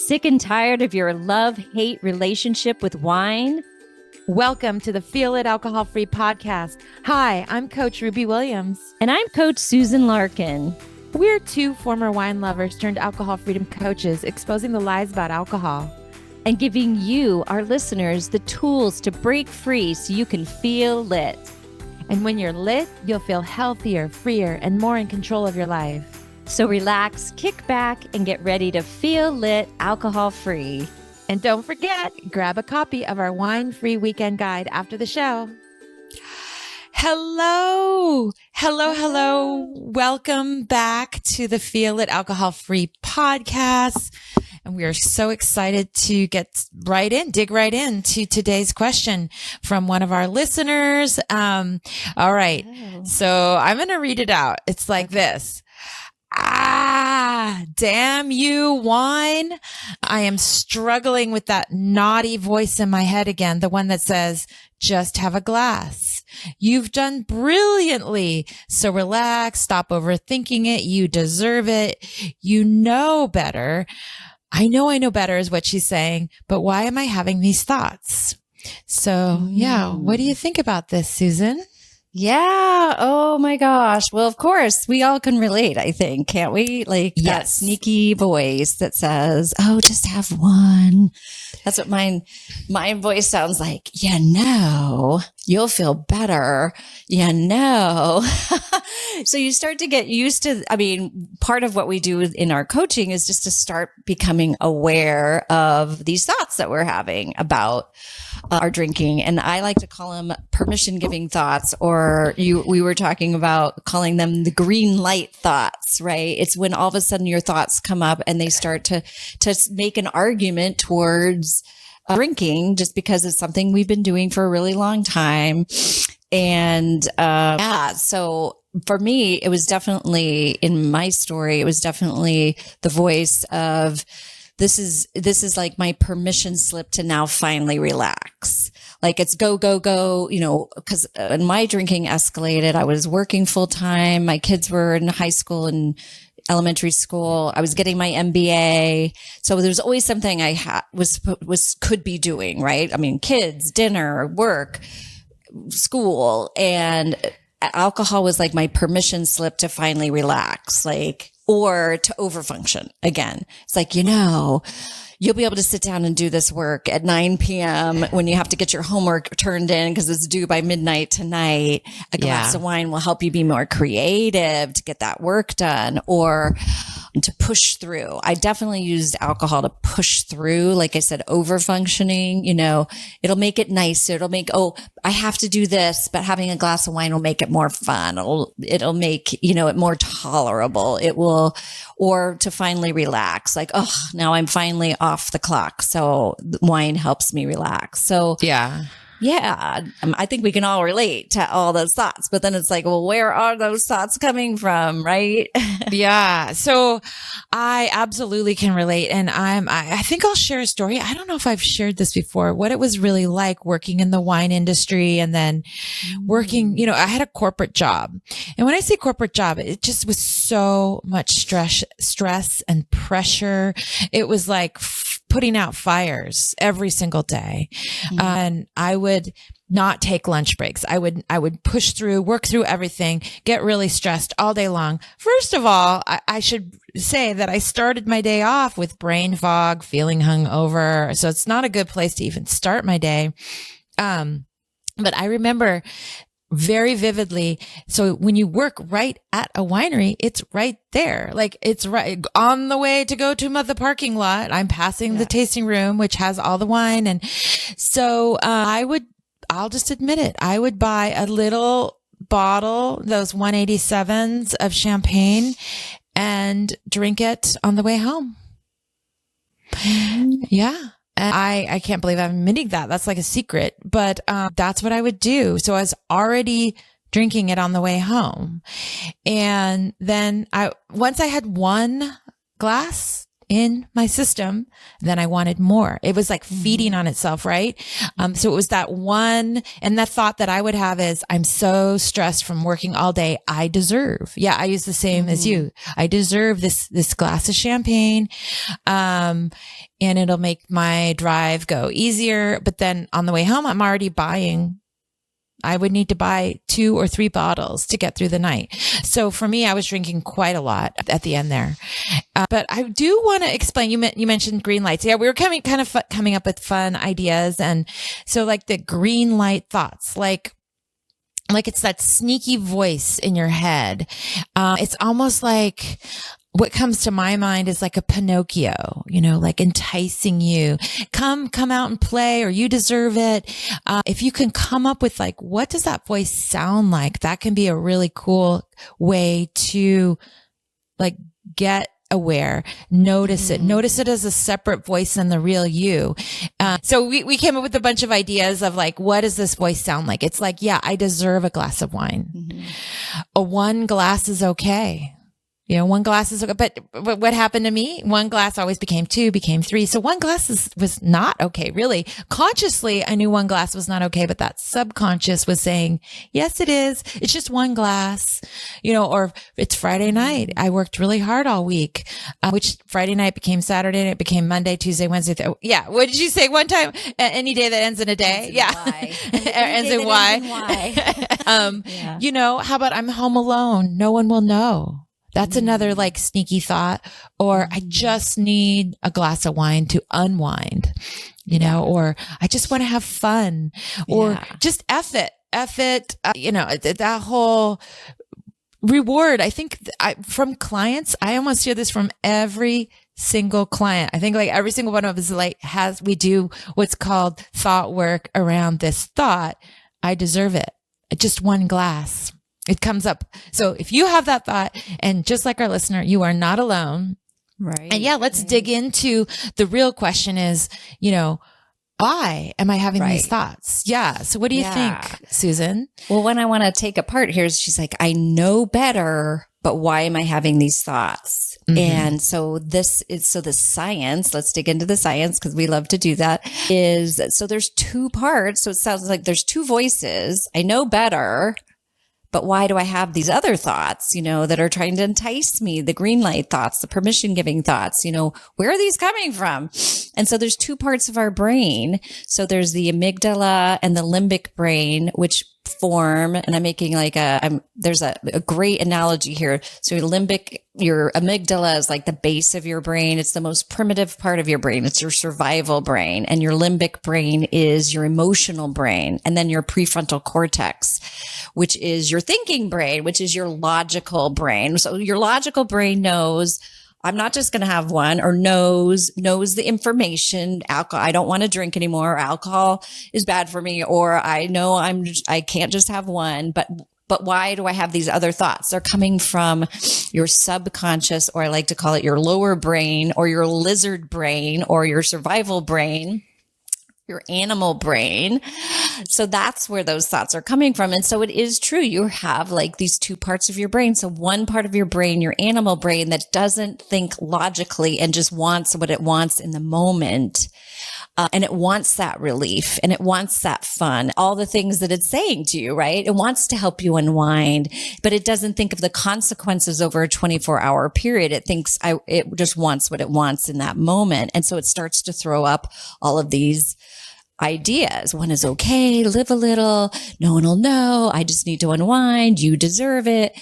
Sick and tired of your love-hate relationship with wine? Welcome to the Feel It Alcohol-Free podcast. Hi, I'm Coach Ruby Williams. And I'm Coach Susan Larkin. We're two former wine lovers turned alcohol freedom coaches, exposing the lies about alcohol. And giving you, our listeners, the tools to break free so you can feel lit. And when you're lit, you'll feel healthier, freer, and more in control of your life. So relax, kick back, and get ready to feel lit alcohol-free. And don't forget, grab a copy of our wine-free weekend guide after the show. Hello. Welcome back to the Feel It Alcohol-Free podcast. And we are so excited to dig right into today's question from one of our listeners. All right. So I'm going to read it out. It's like this. Damn you, wine. I am struggling with that naughty voice in my head again. The one that says, just have a glass. You've done brilliantly. So relax, stop overthinking it. You deserve it. You know better. I know better is what she's saying, but why am I having these thoughts? So what do you think about this, Susan? Yeah. Oh my gosh. Well, of course, we all can relate, I think, can't we? Like that sneaky voice that says, oh, just have one. That's what my voice sounds like. You'll feel better. So you start to get used to, part of what we do in our coaching is just to start becoming aware of these thoughts that we're having about our drinking. And I like to call them permission giving thoughts, or we were talking about calling them the green light thoughts, right? It's when all of a sudden your thoughts come up and they start to make an argument towards drinking just because it's something we've been doing for a really long time. And, so for me, it was definitely in my story, it was definitely the voice of, this is like my permission slip to now finally relax. Like it's go, because when my drinking escalated, I was working full time. My kids were in high school and elementary school. I was getting my MBA. So there's always something I could be doing, right? Kids, dinner, work, school, and alcohol was like my permission slip to finally relax, or to overfunction again. It's like, you'll be able to sit down and do this work at 9 p.m. when you have to get your homework turned in because it's due by midnight tonight. A glass of wine will help you be more creative to get that work done or to push through. I definitely used alcohol to push through. Like I said, overfunctioning, it'll make it nicer. It'll make, I have to do this, but having a glass of wine will make it more fun. It'll make, it more tolerable. It will, or to finally relax. Like, now I'm finally off the clock. So wine helps me relax. So I think we can all relate to all those thoughts, but then it's like, well, where are those thoughts coming from? Right. Yeah. So I absolutely can relate. And I think I'll share a story. I don't know if I've shared this before, what it was really like working in the wine industry and then working, I had a corporate job. And when I say corporate job, it just was so much stress and pressure. It was like putting out fires every single day. And I would not take lunch breaks. I would push through, work through everything, get really stressed all day long. First of all, I should say that I started my day off with brain fog, feeling hungover. So it's not a good place to even start my day. But I remember very vividly. So when you work right at a winery, it's right there. Like it's right on the way to go to the parking lot. I'm passing the tasting room, which has all the wine. And so, I'll just admit it. I would buy a little bottle, those 187s of champagne, and drink it on the way home. Yeah. And I can't believe I'm admitting that. That's like a secret, but that's what I would do. So I was already drinking it on the way home. And then once I had one glass in my system, then I wanted more. It was like feeding on itself, right? So it was that one, and the thought that I would have is, I'm so stressed from working all day. I deserve. Yeah, I use the same as you. I deserve this glass of champagne. And it'll make my drive go easier. But then on the way home, I would need to buy 2 or 3 bottles to get through the night. So for me, I was drinking quite a lot at the end there. But I do want to explain, you mentioned green lights. Yeah, we were coming up with fun ideas. And so like the green light thoughts, like it's that sneaky voice in your head. It's almost like, what comes to my mind is like a Pinocchio, like enticing you. Come out and play, or you deserve it. If you can come up with like, what does that voice sound like? That can be a really cool way to like get aware, notice it as a separate voice than the real you. So we came up with a bunch of ideas of like, what does this voice sound like? It's like, yeah, I deserve a glass of wine. A 1 glass is okay. 1 glass is okay. But what happened to me? 1 glass always became 2, became 3. So 1 glass was not okay, really. Consciously, I knew 1 glass was not okay, but that subconscious was saying, yes, it is. It's just 1 glass, or it's Friday night. I worked really hard all week, which Friday night became Saturday and it became Monday, Tuesday, Wednesday. Yeah. What did you say one time? Any day that ends in a day? Ends in Y. How about I'm home alone? No one will know. That's another like sneaky thought. Or I just need a glass of wine to unwind, or I just want to have fun, or just F it, that whole reward. I think from clients, I almost hear this from every single client. I think like every single one of us we do what's called thought work around this thought. I deserve it. Just 1 glass. It comes up. So if you have that thought, and just like our listener, you are not alone. Right. And let's dig into the real question is, why am I having these thoughts? Yeah. So what do you think, Susan? Well, when I want to take apart here, she's like, I know better, but why am I having these thoughts? And so the science, let's dig into the science because we love to do that, so there's 2 parts. So it sounds like there's 2 voices. I know better. But why do I have these other thoughts, that are trying to entice me? The green light thoughts, the permission giving thoughts, where are these coming from? And so there's 2 parts of our brain. So there's the amygdala and the limbic brain, which form, and I'm making like there's a great analogy here. So your amygdala is like the base of your brain. It's the most primitive part of your brain. It's your survival brain. And your limbic brain is your emotional brain. And then your prefrontal cortex, which is your thinking brain, which is your logical brain. So your logical brain knows, I'm not just going to have one, or knows the information. Alcohol, I don't want to drink anymore. Alcohol is bad for me. Or I know I can't just have one, but why do I have these other thoughts? They're coming from your subconscious, or I like to call it your lower brain, or your lizard brain, or your survival brain, your animal brain. So that's where those thoughts are coming from. And so it is true. You have like these 2 parts of your brain. So one part of your brain, your animal brain, that doesn't think logically and just wants what it wants in the moment. And it wants that relief, and it wants that fun, all the things that it's saying to you, right? It wants to help you unwind, but it doesn't think of the consequences over a 24-hour period. It thinks it just wants what it wants in that moment. And so it starts to throw up all of these ideas. One is okay, live a little, no one will know, I just need to unwind, you deserve it.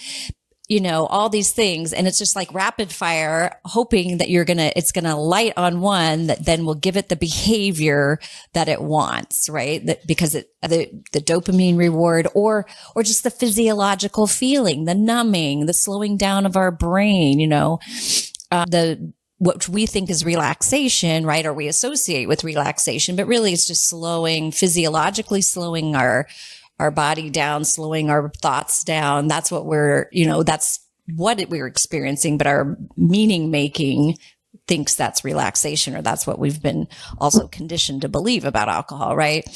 All these things. And it's just like rapid fire, hoping that it's going to light on one that then will give it the behavior that it wants, right? Because the dopamine reward, or just the physiological feeling, the numbing, the slowing down of our brain, what we think is relaxation, right? Or we associate with relaxation, but really it's just physiologically slowing our body down, slowing our thoughts down. That's what we're experiencing, but our meaning making thinks that's relaxation, or that's what we've been also conditioned to believe about alcohol, right?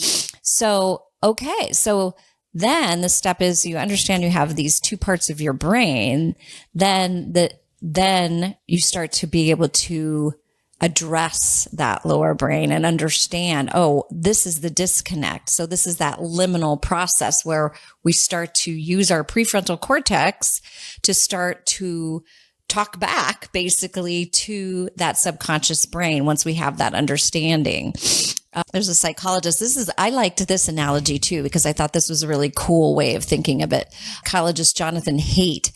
So, okay. So then the step is, you understand you have these 2 parts of your brain, then you start to be able to address that lower brain and understand, oh, this is the disconnect. So this is that liminal process where we start to use our prefrontal cortex to start to talk back basically to that subconscious brain once we have that understanding. There's a psychologist. I liked this analogy too, because I thought this was a really cool way of thinking of it. Psychologist Jonathan Haidt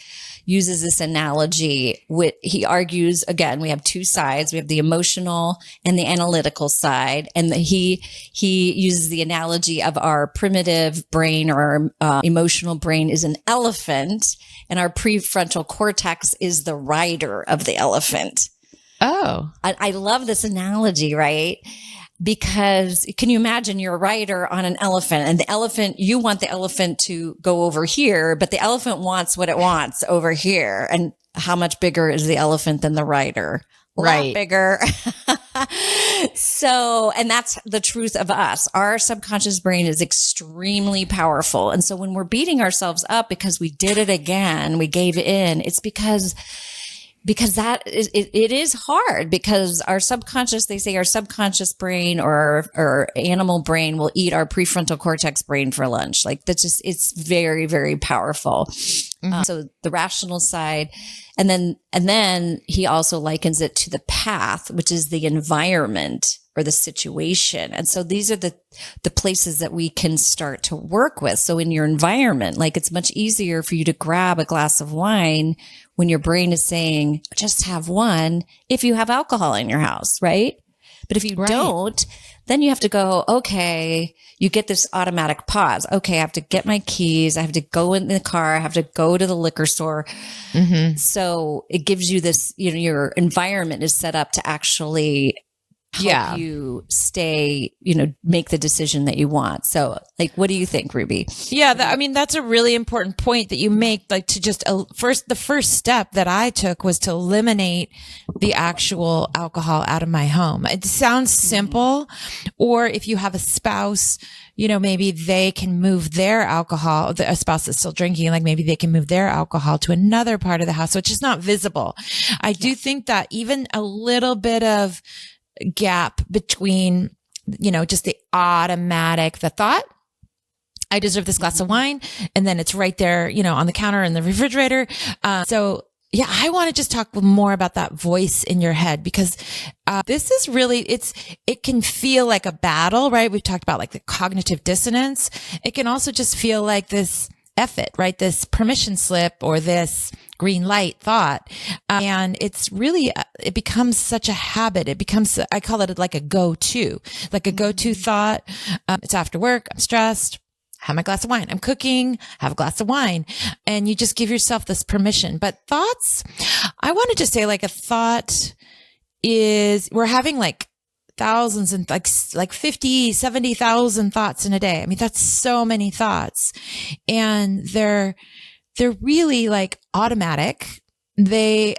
uses this analogy. He argues, again, we have two sides. We have the emotional and the analytical side. And he uses the analogy of our primitive brain, or our emotional brain is an elephant, and our prefrontal cortex is the rider of the elephant. Oh, I love this analogy, right? Because can you imagine you're a rider on an elephant, and the elephant, you want the elephant to go over here, but the elephant wants what it wants over here. And how much bigger is the elephant than the rider? A lot bigger. So, and that's the truth of us. Our subconscious brain is extremely powerful. And so when we're beating ourselves up because we did it again, we gave in, it's because that is, it is hard, because our subconscious, they say our subconscious brain or animal brain will eat our prefrontal cortex brain for lunch. Like that's just, it's very, very powerful. Mm-hmm. So the rational side, and then he also likens it to the path, which is the environment or the situation. And so these are the places that we can start to work with. So in your environment, like it's much easier for you to grab a glass of wine when your brain is saying, just have one, if you have alcohol in your house, right? But if you don't, then you have to go, okay, you get this automatic pause. Okay, I have to get my keys. I have to go in the car. I have to go to the liquor store. Mm-hmm. So it gives you this, your environment is set up to actually help you stay, make the decision that you want. So like, what do you think, Ruby? Yeah. That's a really important point that you make, like to just the first step that I took was to eliminate the actual alcohol out of my home. It sounds simple, or if you have a spouse, maybe they can move their alcohol, a spouse that's still drinking, like maybe they can move their alcohol to another part of the house. So it's just not visible. I do think that even a little bit of gap between, just the automatic, the thought, I deserve this glass of wine. And then it's right there, on the counter in the refrigerator. So yeah, I want to just talk more about that voice in your head, because this is really, it can feel like a battle, right? We've talked about like the cognitive dissonance. It can also just feel like this effort, right? This permission slip or this green light thought. And it's really, it becomes such a habit. It becomes, I call it like a go-to thought. It's after work. I'm stressed. Have my glass of wine. I'm cooking. Have a glass of wine. And you just give yourself this permission. But thoughts, I want to just say like a thought is, we're having like thousands and like 50, 70,000 thoughts in a day. I mean, that's so many thoughts, and they're really like automatic. They're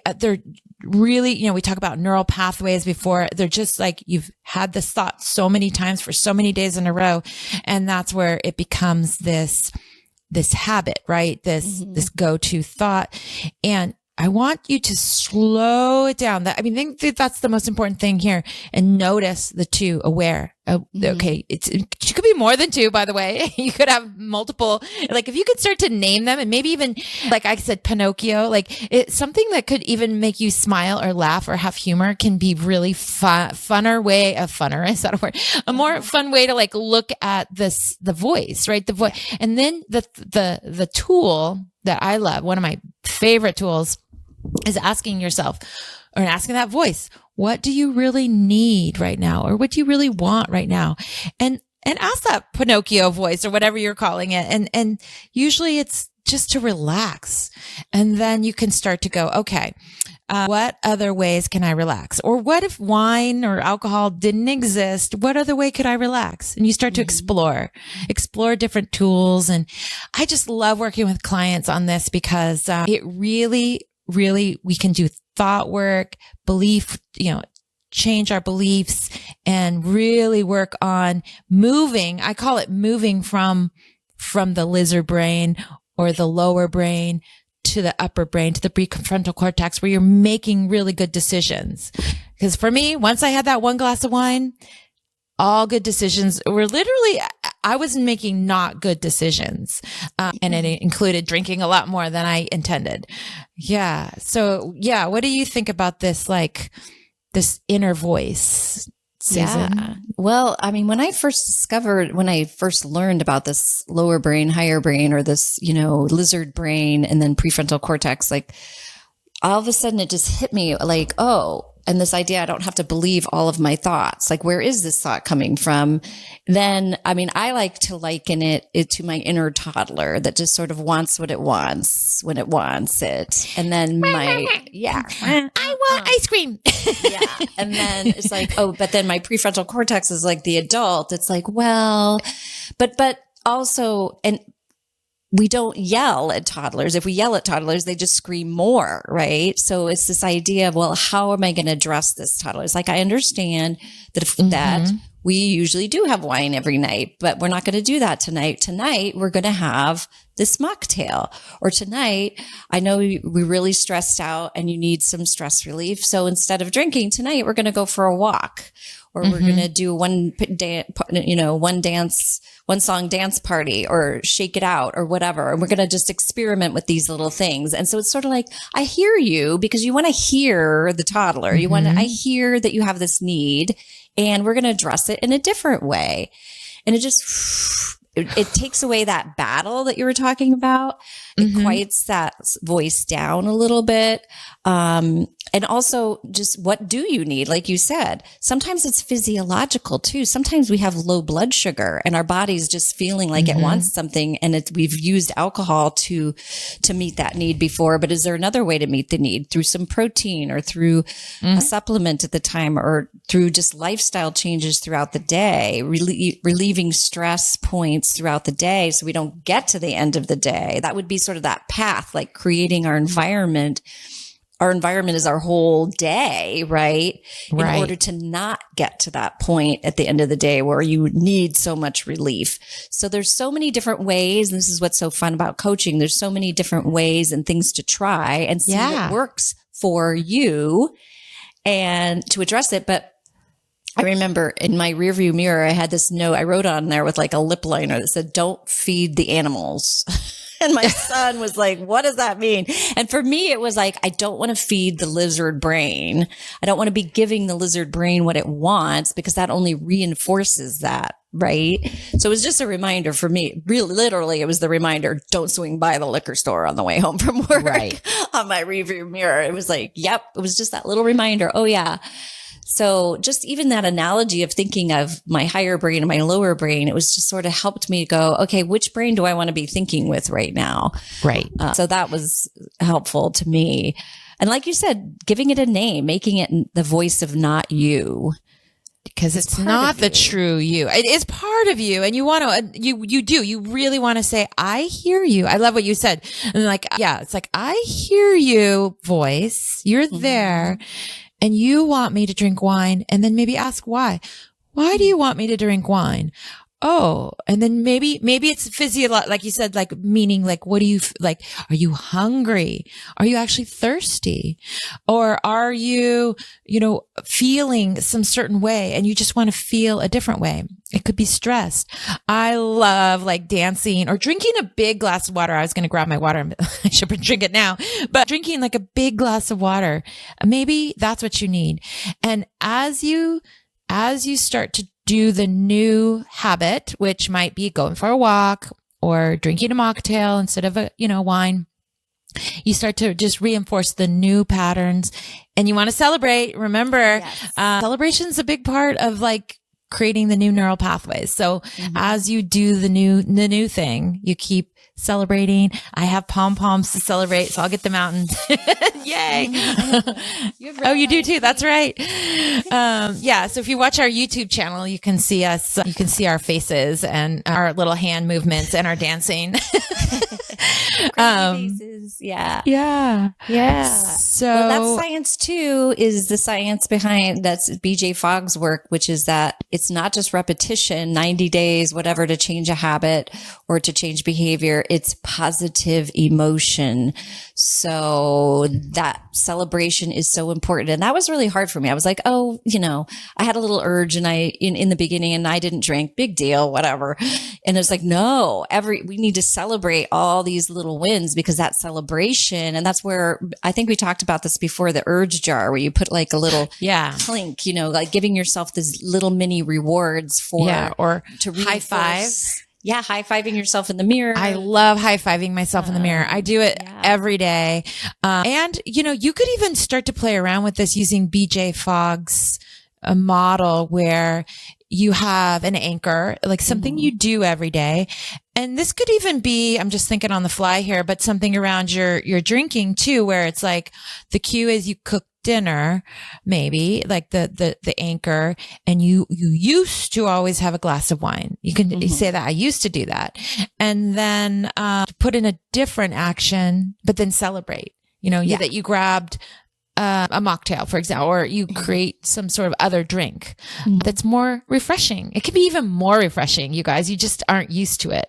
really, we talk about neural pathways before. They're just like, you've had this thought so many times for so many days in a row. And that's where it becomes this habit, right? This go-to thought. And I want you to slow it down. I think that's the most important thing here, and notice the two, aware. Okay. It could be more than two, by the way. You could have multiple, like if you could start to name them, and maybe even, like I said, Pinocchio, like it's something that could even make you smile or laugh or have humor can be really funner way of funner. Is that a word? A more fun way to like look at the voice, right? The voice. And then the tool that I love, one of my favorite tools, is asking yourself, or asking that voice, what do you really need right now? Or what do you really want right now? And ask that Pinocchio voice, or whatever you're calling it. And usually it's just to relax. And then you can start to go, okay, what other ways can I relax? Or what if wine or alcohol didn't exist? What other way could I relax? And you start to explore different tools. And I just love working with clients on this, because it really, we can do thought work, belief, change our beliefs, and really work on moving. I call it moving from the lizard brain or the lower brain to the upper brain, to the prefrontal cortex, where you're making really good decisions. Because for me, once I had that one glass of wine, all good decisions were literally, I was making not good decisions. And it included drinking a lot more than I intended. Yeah. So yeah. What do you think about this, like this inner voice, Susan? Yeah. Well, I mean, when I first learned about this lower brain, higher brain, or this, lizard brain and then prefrontal cortex, like all of a sudden it just hit me like, oh, and this idea, I don't have to believe all of my thoughts. Like, where is this thought coming from? Then, I mean, I like to liken it to my inner toddler that just sort of wants what it wants when it wants it. And then I want ice cream. Yeah. And then it's like, oh, but then my prefrontal cortex is like the adult. It's like, well, but also, and we don't yell at toddlers. If we yell at toddlers, they just scream more, right? So it's this idea of, well, how am I going to address this toddler? It's like, I understand that that we usually do have wine every night, but we're not going to do that tonight. Tonight, we're going to have this mocktail. Or tonight, I know we're really stressed out and you need some stress relief. So instead of drinking tonight, we're going to go for a walk. Or we're going to do one song dance party, or shake it out, or whatever. And we're going to just experiment with these little things. And so it's sort of like, I hear you, because you want to hear the toddler. I hear that you have this need, and we're going to address it in a different way. And it just, it takes away that battle that you were talking about. It quiets that voice down a little bit. And also just, what do you need? Like you said, sometimes it's physiological too. Sometimes we have low blood sugar and our body's just feeling like it wants something, and we've used alcohol to meet that need before. But is there another way to meet the need? Through some protein, or through a supplement at the time, or through just lifestyle changes throughout the day, relieving stress points throughout the day so we don't get to the end of the day. That would be sort of that path, like creating our environment. Our environment is our whole day, right? In order to not get to that point at the end of the day where you need so much relief. So there's so many different ways. And this is what's so fun about coaching. There's so many different ways and things to try and see what works for you and to address it. But I remember in my rearview mirror, I had this note I wrote on there with like a lip liner that said, "Don't feed the animals." And my son was like, what does that mean? And for me, it was like, I don't want to feed the lizard brain. I don't want to be giving the lizard brain what it wants, because that only reinforces that, right? So it was just a reminder for me. Really, literally, it was the reminder, don't swing by the liquor store on the way home from work. On my rearview mirror. It was like, yep, it was just that little reminder. Oh, yeah. So just even that analogy of thinking of my higher brain and my lower brain, it was just sort of helped me go, okay, which brain do I want to be thinking with right now? Right. So that was helpful to me. And like you said, giving it a name, making it the voice of not you. Because it's not the true you. It is part of you. And you want to, you really want to say, I hear you. I love what you said. And like, yeah, it's like, I hear you, voice. You're there. And you want me to drink wine, and then maybe ask why. Why do you want me to drink wine? Oh, and then maybe it's physiological, like you said, like meaning like, what do you like? Are you hungry? Are you actually thirsty? Or are you, feeling some certain way and you just want to feel a different way? It could be stressed. I love like dancing or drinking a big glass of water. I was going to grab my water. I should drink it now, but drinking like a big glass of water, maybe that's what you need. And as you start to do the new habit, which might be going for a walk or drinking a mocktail instead of wine, you start to just reinforce the new patterns, and you want to celebrate. Remember, celebration is a big part of like creating the new neural pathways. So as you do the new thing, you keep celebrating. I have pom-poms to celebrate, so I'll get them out and yay. Oh, you do too. That's right. So if you watch our YouTube channel, you can see us, you can see our faces and our little hand movements and our dancing. Crazy faces. Yeah. Yeah. So that's science too, is the science behind that's BJ Fogg's work, which is that it's not just repetition, 90 days, whatever, to change a habit or to change behavior. It's positive emotion. So that celebration is so important. And that was really hard for me. I was like, oh, I had a little urge and in the beginning and I didn't drink, big deal, whatever. And it's like, no, we need to celebrate all these little wins, because that celebration, and that's where I think we talked about this before, the urge jar, where you put like a little clink, like giving yourself these little mini rewards or to high five. Yeah, high-fiving yourself in the mirror. I love high-fiving myself in the mirror. I do it every day. And, you could even start to play around with this using BJ Fogg's model, where you have an anchor, like something you do every day. And this could even be, I'm just thinking on the fly here, but something around your drinking too, where it's like the cue is you cook dinner, maybe like the anchor, and you used to always have a glass of wine. You can say that I used to do that, and then put in a different action, but then celebrate. That you grabbed a mocktail, for example, or you create some sort of other drink that's more refreshing. It can be even more refreshing, you guys. You just aren't used to it.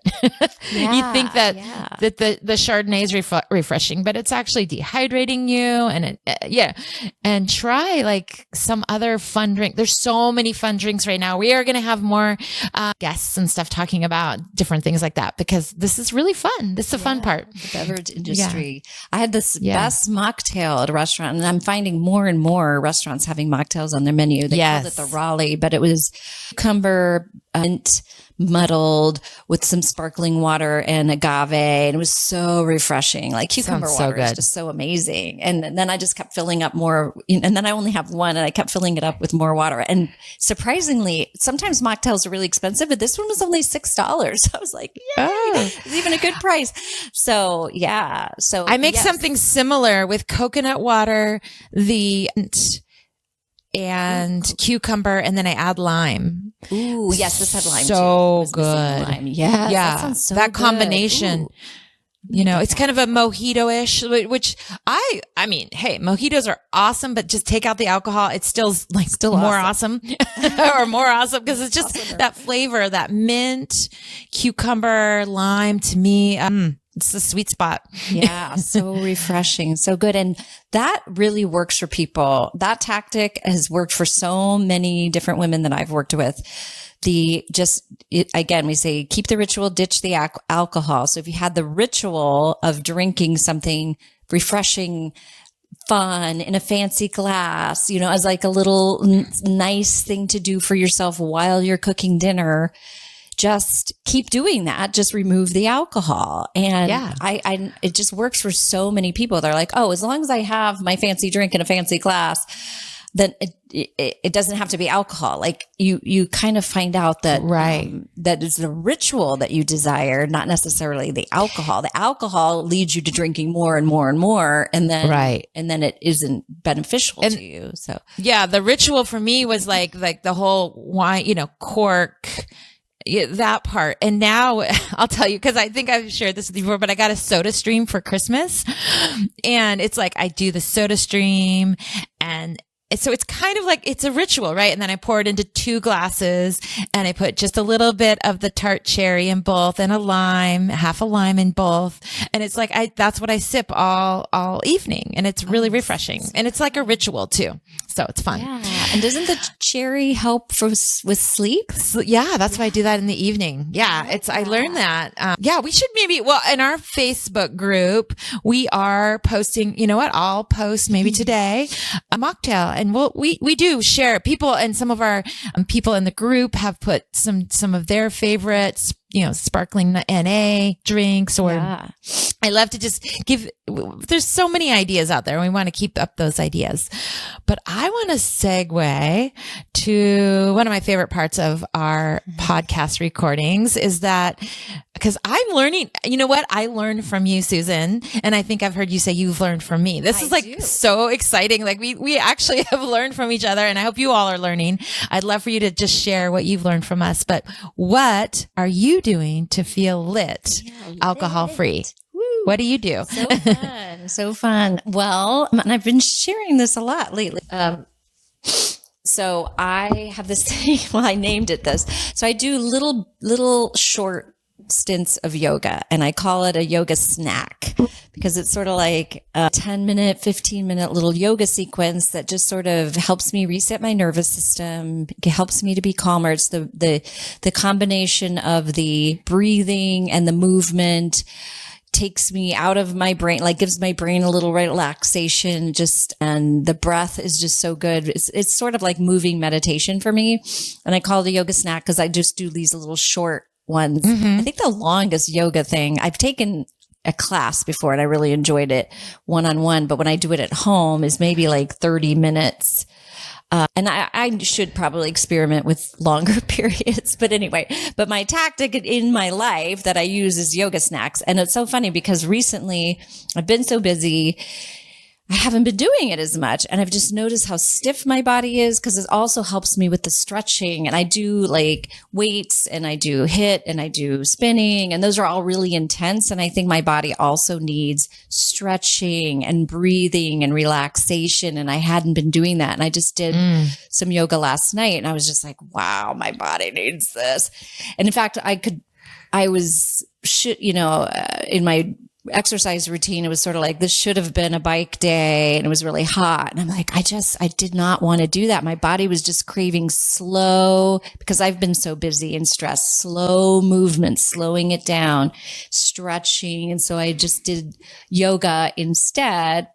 You think that the Chardonnay is refreshing, but it's actually dehydrating you. And and try like some other fun drink. There's so many fun drinks right now. We are going to have more guests and stuff talking about different things like that, because this is really fun. This is the fun part. The beverage industry. I had this best mocktail at a restaurant, and I'm finding more and more restaurants having mocktails on their menu. They called it the Raleigh, but it was cucumber, mint, muddled with some sparkling water and agave. And it was so refreshing. Like cucumber water is just so amazing. And then I just kept filling up more. And then I only have one, and I kept filling it up with more water. And surprisingly, sometimes mocktails are really expensive, but this one was only $6. I was like, yay, it's even a good price. So yeah. So I make something similar with coconut water, and cucumber, and then I add lime. Ooh, yes, this had lime so too. good. Lime. Yes, that sounds so that good. Combination. It's kind of a mojito-ish, which I mean, hey, mojitos are awesome, but just take out the alcohol. It's still more awesome or more awesome, because it's just that flavor, that mint, cucumber, lime, to me, it's the sweet spot. Yeah. So refreshing. So good. And that really works for people. That tactic has worked for so many different women that I've worked with. Again, we say, keep the ritual, ditch the alcohol. So if you had the ritual of drinking something refreshing, fun in a fancy glass, as like a little nice thing to do for yourself while you're cooking dinner, just keep doing that. Just remove the alcohol. And it just works for so many people. They're like, oh, as long as I have my fancy drink in a fancy glass, then it doesn't have to be alcohol. Like you kind of find out that, that is the ritual that you desire, not necessarily the alcohol. The alcohol leads you to drinking more and more and more. And then it isn't beneficial to you. So the ritual for me was like the whole wine, cork, that part. And now I'll tell you, because I think I've shared this with you before, but I got a soda stream for Christmas, and it's like I do the soda stream, and so it's kind of like, it's a ritual, right? And then I pour it into 2 glasses, and I put just a little bit of the tart cherry in both, and half a lime in both. And it's like, that's what I sip all evening. And it's really refreshing. And it's like a ritual too. So it's fun. Yeah. And doesn't the cherry help with sleep? Yeah. That's why I do that in the evening. Yeah. I learned that. We should in our Facebook group, we are posting, you know what? I'll post maybe today a mocktail. And we do share people, and some of our people in the group have put some of their favorites, sparkling NA drinks, or I love to just there's so many ideas out there, and we want to keep up those ideas. But I want to segue to one of my favorite parts of our podcast recordings, is that because I'm learning, I learned from you, Susan, and I think I've heard you say you've learned from me. This is so exciting. Like we actually have learned from each other, and I hope you all are learning. I'd love for you to just share what you've learned from us. But what are you doing to feel lit, alcohol free? What do you do? So fun. So fun. Well, and I've been sharing this a lot lately. So I have this thing, well, I named it this. So I do little short stints of yoga, and I call it a yoga snack because it's sort of like a 10-minute, 15-minute little yoga sequence that just sort of helps me reset my nervous system. It helps me to be calmer. It's the combination of the breathing and the movement takes me out of my brain, like gives my brain a little relaxation, and the breath is just so good. It's sort of like moving meditation for me. And I call it a yoga snack because I just do these little short ones. I think the longest yoga thing, I've taken a class before and I really enjoyed it one-on-one, but when I do it at home is maybe like 30 minutes. And I should probably experiment with longer periods. But anyway, but my tactic in my life that I use is yoga snacks. And it's so funny because recently I've been so busy. I haven't been doing it as much. And I've just noticed how stiff my body is because it also helps me with the stretching. And I do like weights and I do HIIT and I do spinning, and those are all really intense. And I think my body also needs stretching and breathing and relaxation. And I hadn't been doing that. And I just did some yoga last night and I was just like, wow, my body needs this. And in fact, in my exercise routine, it was sort of like, this should have been a bike day and it was really hot. And I'm like, I did not want to do that. My body was just craving slow, because I've been so busy and stressed, slow movement, slowing it down, stretching. And so I just did yoga instead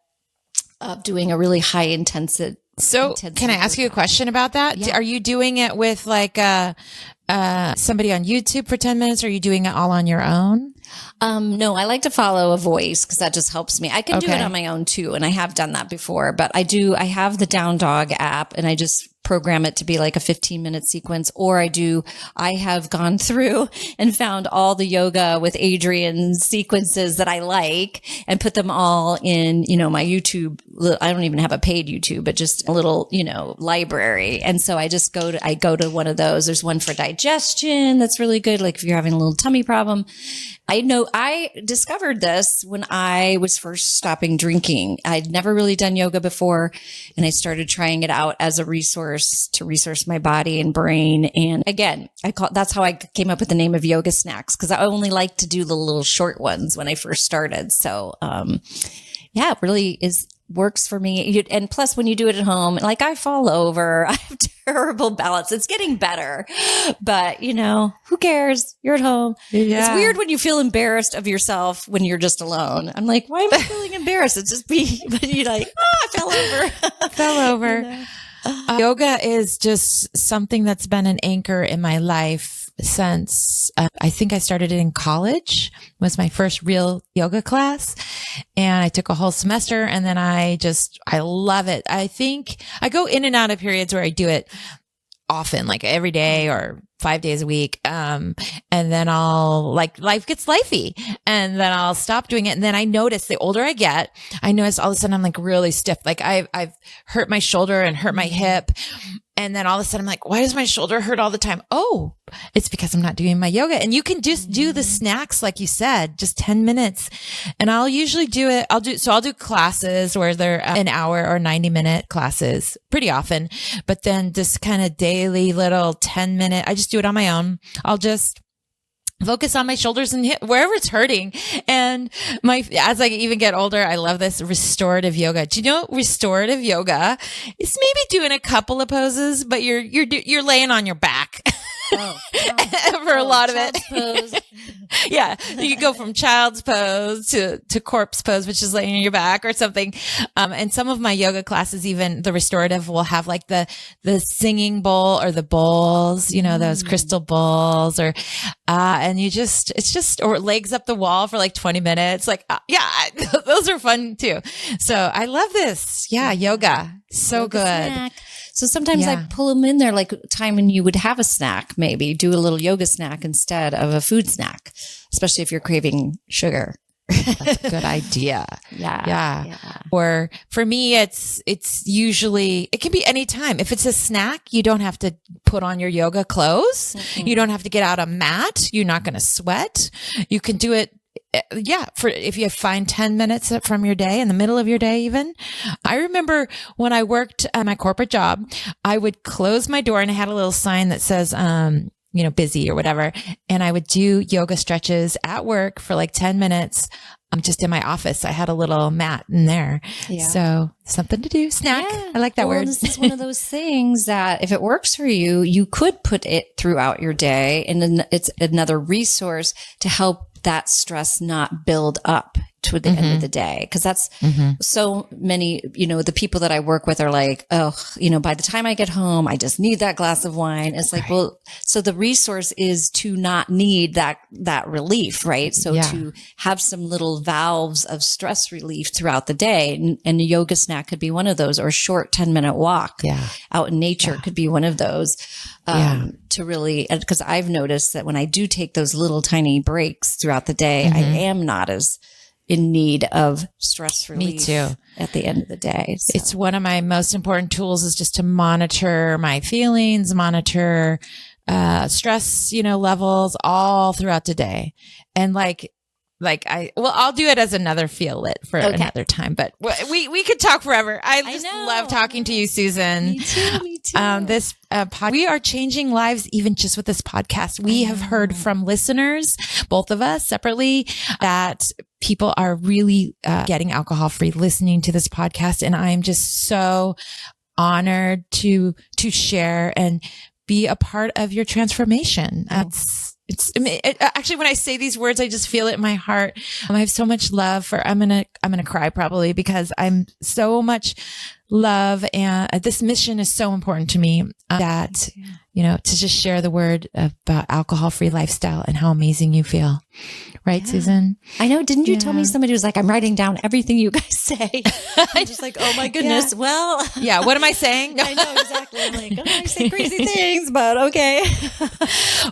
of doing a really high intensity. So can I ask you a question about that? Yeah. Are you doing it with like somebody on YouTube for 10 minutes? Or are you doing it all on your own? No, I like to follow a voice because that just helps me. I can do it on my own too. And I have done that before, but I have the Down Dog app and I just program it to be like a 15-minute sequence. Or I have gone through and found all the yoga with Adrian sequences that I like and put them all in, my YouTube. I don't even have a paid YouTube, but just a little, library. And so I go to one of those. There's one for digestion that's really good. Like if you're having a little tummy problem. I know I discovered this when I was first stopping drinking. I'd never really done yoga before, and I started trying it out as a resource to resource my body and brain. And again, that's how I came up with the name of yoga snacks, because I only like to do the little short ones when I first started. So, it really works for me. And plus when you do it at home, like I fall over, I have terrible balance. It's getting better, but who cares? You're at home. Yeah. It's weird when you feel embarrassed of yourself when you're just alone. I'm like, why am I feeling embarrassed? It's just me. But you're like, I fell over. Fell over. Yoga is just something that's been an anchor in my life since I think I started it in college. Was my first real yoga class, and I took a whole semester, and then I love it. I think I go in and out of periods where I do it often, like every day or 5 days a week. And then life gets lifey, and then I'll stop doing it. And then I notice the older I get, all of a sudden I'm like really stiff. Like I've hurt my shoulder and hurt my hip. And then all of a sudden I'm like, why does my shoulder hurt all the time? Oh, it's because I'm not doing my yoga. And you can just do the snacks, like you said, just 10 minutes. And I'll usually do it. I'll do classes where they're an hour or 90-minute classes pretty often, but then just kind of daily little 10-minute, I just do it on my own. I'll just focus on my shoulders and hip, wherever it's hurting. And as I even get older, I love this restorative yoga. Do you know restorative yoga is maybe doing a couple of poses, but you're laying on your back. For a lot of it. Pose. Yeah. You can go from child's pose to corpse pose, which is laying on your back or something. And some of my yoga classes, even the restorative, will have like the singing bowl or the bowls, those crystal bowls, or, and or legs up the wall for like 20 minutes. Like, those are fun too. So I love this. Yeah. Yoga. So yoga good. Snack. So sometimes I pull them in there, like time when you would have a snack, maybe do a little yoga snack instead of a food snack, especially if you're craving sugar. That's a good idea. Yeah. Or for me, it's usually, it can be any time. If it's a snack, you don't have to put on your yoga clothes. Mm-hmm. You don't have to get out a mat. You're not going to sweat. You can do it for if you find 10 minutes from your day, in the middle of your day, even. I remember when I worked at my corporate job, I would close my door and I had a little sign that says, busy or whatever. And I would do yoga stretches at work for like 10 minutes. Just in my office, I had a little mat in there. Yeah. So something to do, snack. Yeah. I like that word. This is one of those things that if it works for you, you could put it throughout your day. And then it's another resource to help that stress not build up to the end of the day. Cause that's so many, the people that I work with are like, oh, by the time I get home, I just need that glass of wine. It's like, well, so the resource is to not need that relief, right? So to have some little valves of stress relief throughout the day, and a yoga snack could be one of those, or a short 10-minute walk out in nature could be one of those. To really, because I've noticed that when I do take those little tiny breaks throughout the day, I am not as in need of stress relief. Me too. At the end of the day. So. It's one of my most important tools is just to monitor my feelings, monitor stress, levels all throughout the day. And I'll do it as another feel lit for another time, but we could talk forever. I just love talking to you, Susan. Me too. This we are changing lives even just with this podcast. We have heard from listeners, both of us separately, that people are really getting alcohol free listening to this podcast. And I'm just so honored to share and be a part of your transformation. Actually, when I say these words, I just feel it in my heart. I have so much love for, I'm going to cry probably because I'm so much love. And this mission is so important to me that, to just share the word about alcohol-free lifestyle and how amazing you feel. Right, Susan? I know. Didn't you tell me somebody was like, I'm writing down everything you guys say? I'm just like, oh my goodness. Yeah. Well, what am I saying? I know exactly. I'm like, I say crazy things, but okay.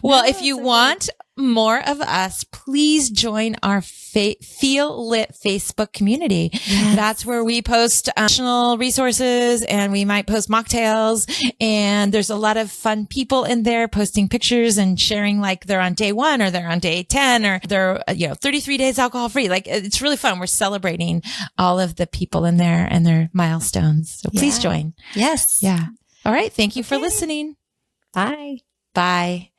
Well, if you want more of us, please join our Feel Lit Facebook community. Yes. That's where we post additional resources, and we might post mocktails, and there's a lot of fun people in there posting pictures and sharing like they're on day 1 or they're on day 10 or they're 33 days alcohol free. Like it's really fun. We're celebrating all of the people in there and their milestones. So please join. Yes. Yeah. All right. Thank you for listening. Bye. Bye.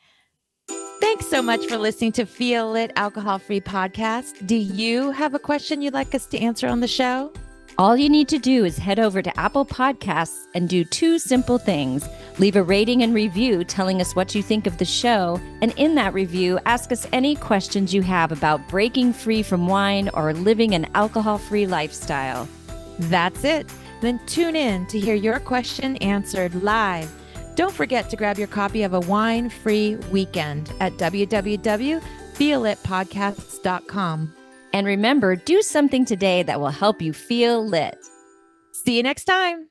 Thanks so much for listening to Feel Lit Alcohol Free Podcast. Do you have a question you'd like us to answer on the show? All you need to do is head over to Apple Podcasts and do 2 simple things. Leave a rating and review telling us what you think of the show. And in that review, ask us any questions you have about breaking free from wine or living an alcohol-free lifestyle. That's it. Then tune in to hear your question answered live. Don't forget to grab your copy of A Wine-Free Weekend at www.feelitpodcasts.com. And remember, do something today that will help you feel lit. See you next time.